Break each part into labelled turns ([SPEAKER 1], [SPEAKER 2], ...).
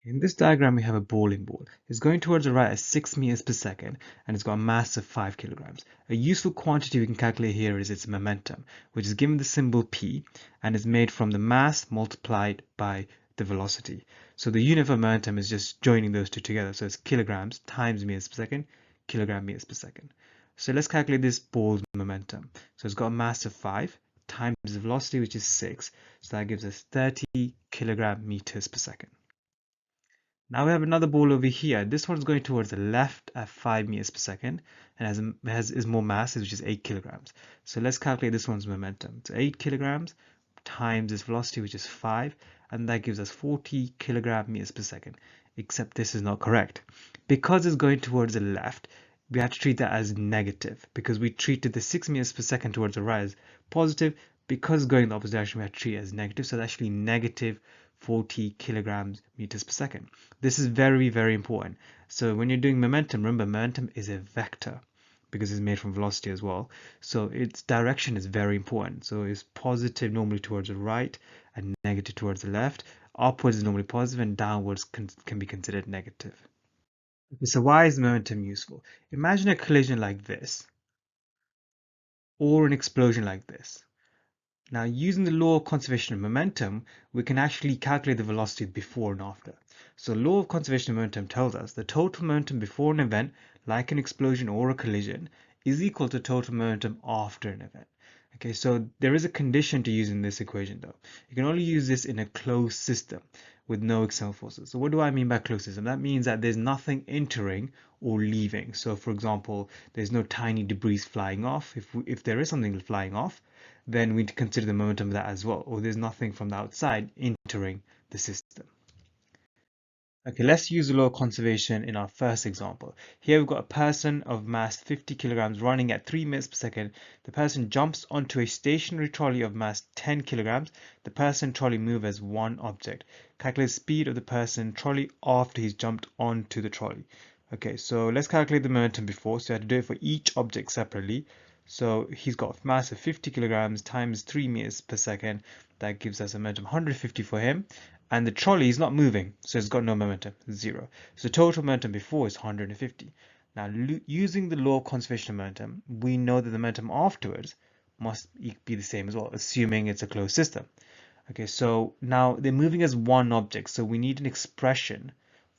[SPEAKER 1] In this diagram, we have a bowling ball. It's going towards the right at 6 meters per second, and it's got a mass of 5 kilograms. A useful quantity we can calculate here is its momentum, which is given the symbol P, and is made from the mass multiplied by the velocity. So the unit of momentum is just joining those two together. So it's kilograms times meters per second, kilogram meters per second. So let's calculate this ball's momentum. So it's got a mass of 5 times the velocity, which is 6. So that gives us 30 kilogram meters per second. Now we have another ball over here. This one's going towards the left at 5 meters per second and is more mass, which is 8 kilograms. So let's calculate this one's momentum. So 8 kilograms times its velocity, which is 5, and that gives us 40 kilogram meters per second. Except this is not correct. Because it's going towards the left, we have to treat that as negative because we treated the 6 meters per second towards the right as positive. Because going the opposite direction, we have to treat it as negative. So it's actually negative 40 kilograms meters per second. This is very, very important. So when you're doing momentum, remember momentum is a vector because it's made from velocity as well. So its direction is very important. So it's positive normally towards the right and negative towards the left. Upwards is normally positive and downwards can be considered negative. Okay, so why is momentum useful? Imagine a collision like this or an explosion like this. Now, using the law of conservation of momentum, we can actually calculate the velocity before and after. So law of conservation of momentum tells us the total momentum before an event, like an explosion or a collision, is equal to total momentum after an event. Okay, so there is a condition to using this equation though. You can only use this in a closed system with no external forces. So what do I mean by closed system? That means that there's nothing entering or leaving. So for example, there's no tiny debris flying off. If there is something flying off, then we'd consider the momentum of that as well. Or there's nothing from the outside entering the system. Okay, let's use the law of conservation in our first example. Here we've got a person of mass 50 kilograms running at 3 meters per second. The person jumps onto a stationary trolley of mass 10 kilograms. The person trolley move as one object. Calculate the speed of the person trolley after he's jumped onto the trolley. Okay, so let's calculate the momentum before. So I have to do it for each object separately. So he's got a mass of 50 kilograms times 3 meters per second. That gives us a momentum 150 for him. And the trolley is not moving, so it's got no momentum, 0. So total momentum before is 150. Now, using the law of conservation of momentum, we know that the momentum afterwards must be the same as well, assuming it's a closed system. Okay, so now they're moving as one object, so we need an expression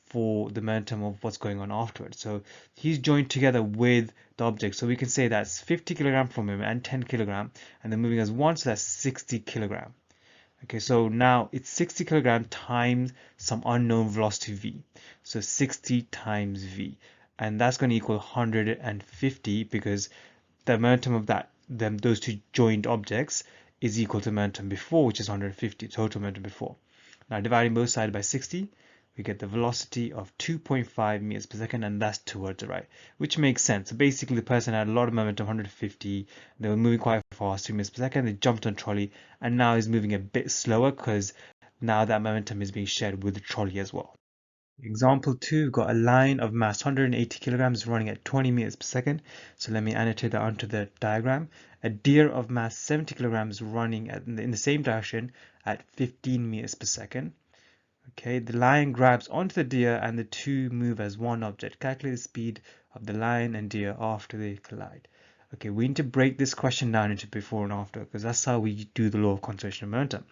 [SPEAKER 1] for the momentum of what's going on afterwards. So he's joined together with the object, so we can say that's 50 kilogram from him and 10 kilogram, and they're moving as one, so that's 60 kilogram. Okay, so now it's 60 kilogram times some unknown velocity v. So 60 times v. And that's going to equal 150 because the momentum of those two joined objects is equal to momentum before, which is 150, total momentum before. Now dividing both sides by 60, we get the velocity of 2.5 meters per second, and that's towards the right, which makes sense. So basically the person had a lot of momentum, 150, they were moving quite fast, 3 meters per second, they jumped on trolley, and now he's moving a bit slower because now that momentum is being shared with the trolley as well. Example 2, we've got a line of mass 180 kilograms running at 20 meters per second. So let me annotate that onto the diagram. A deer of mass 70 kilograms running in the same direction at 15 meters per second. Okay, the lion grabs onto the deer and the two move as one object. Calculate the speed of the lion and deer after they collide. Okay, we need to break this question down into before and after because that's how we do the law of conservation of momentum.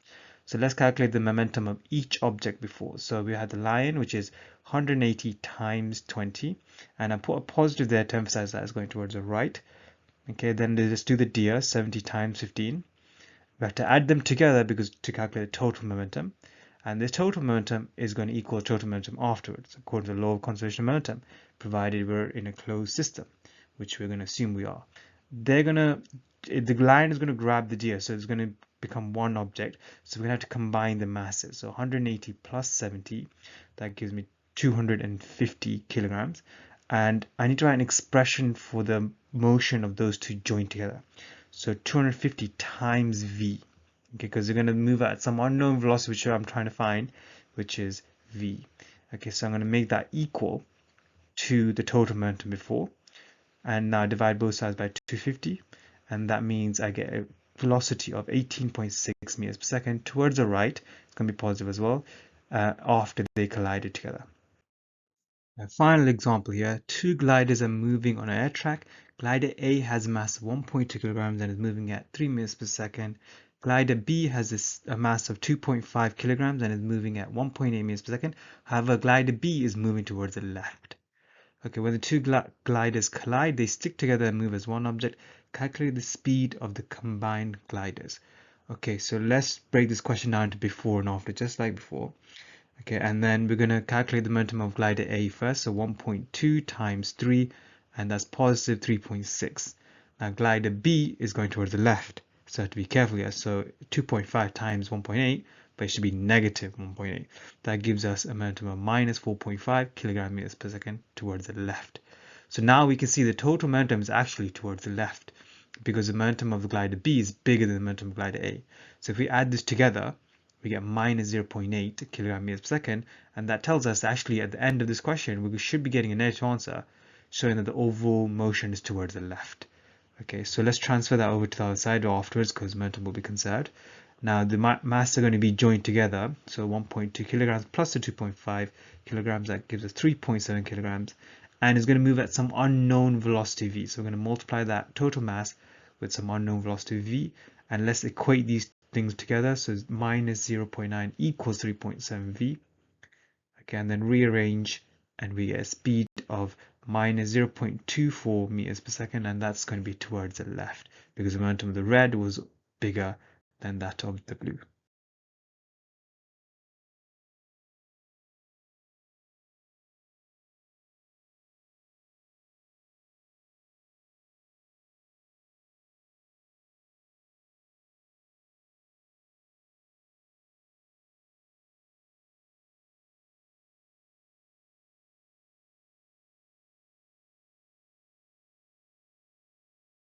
[SPEAKER 1] So let's calculate the momentum of each object before. So we had the lion, which is 180 times 20, and I put a positive there to emphasize that it's going towards the right. Okay, then let's do the deer, 70 times 15. We have to add them together because to calculate the total momentum. And this total momentum is going to equal total momentum afterwards, according to the law of conservation of momentum, provided we're in a closed system, which we're going to assume we are. The lion is going to grab the deer, so it's going to become one object. So we're going to have to combine the masses. So 180 plus 70, that gives me 250 kilograms. And I need to write an expression for the motion of those two joined together. So 250 times v. Okay, because they're going to move at some unknown velocity, which I'm trying to find, which is v. Okay, so I'm going to make that equal to the total momentum before, and now divide both sides by 250, and that means I get a velocity of 18.6 meters per second towards the right. It's going to be positive as well, after they collided together. A final example here, two gliders are moving on an air track. Glider A has a mass of 1.2 kilograms and is moving at 3 meters per second. Glider B has a mass of 2.5 kilograms and is moving at 1.8 meters per second. However, glider B is moving towards the left. Okay, when the two gliders collide, they stick together and move as one object. Calculate the speed of the combined gliders. Okay, so let's break this question down to before and after, just like before. Okay, and then we're going to calculate the momentum of glider A first, so 1.2 times 3, and that's positive 3.6. Now glider B is going towards the left, so I have to be careful here. So 2.5 times 1.8, but it should be negative 1.8. That gives us a momentum of minus 4.5 kilogram meters per second towards the left. So now we can see the total momentum is actually towards the left, because the momentum of the glider B is bigger than the momentum of glider A. So if we add this together, we get minus 0.8 kilogram meters per second, and that tells us that actually at the end of this question we should be getting a negative answer, showing that the overall motion is towards the left. Okay, so let's transfer that over to the other side afterwards because momentum will be conserved. Now the mass are going to be joined together, so 1.2 kilograms plus the 2.5 kilograms, that gives us 3.7 kilograms, and it's going to move at some unknown velocity v. So we're going to multiply that total mass with some unknown velocity v, and let's equate these things together. So minus 0.9 equals 3.7 v. Okay, and then rearrange, and we get a speed of minus 0.24 meters per second, and that's going to be towards the left because the momentum of the red was bigger than that of the blue.